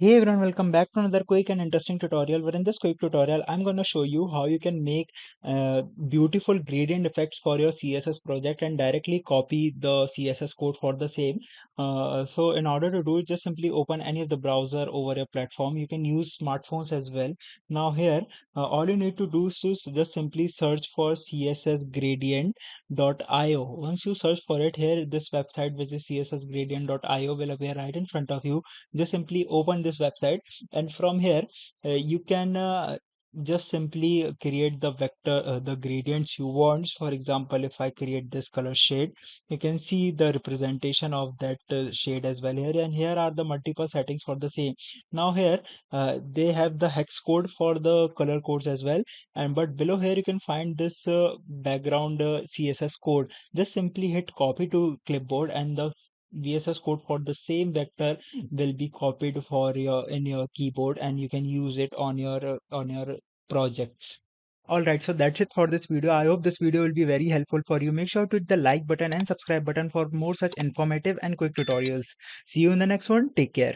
Hey everyone, welcome back to another quick and interesting tutorial. Where in this quick tutorial, I'm going to show you how you can make beautiful gradient effects for your CSS project and directly copy the CSS code for the same. So in order to do it, just simply open any of the browser over your platform. You can use smartphones as well. Now here, all you need to do is just simply search for cssgradient.io. Once you search for it here, this website, which is cssgradient.io, will appear right in front of you. Just simply open this website, and from here you can just simply create the vector, the gradients you want. For example, if I create this color shade, you can see the representation of that shade as well here, and here are the multiple settings for the same. Now here they have the hex code for the color codes as well, and but below here you can find this background CSS code. Just simply hit copy to clipboard, and the VSS code for the same vector will be copied for your in your keyboard, and you can use it on your projects. All right, so that's it for this video. I hope this video will be very helpful for you. Make sure to hit the like button and subscribe button for more such informative and quick tutorials. See you in the next one. Take care.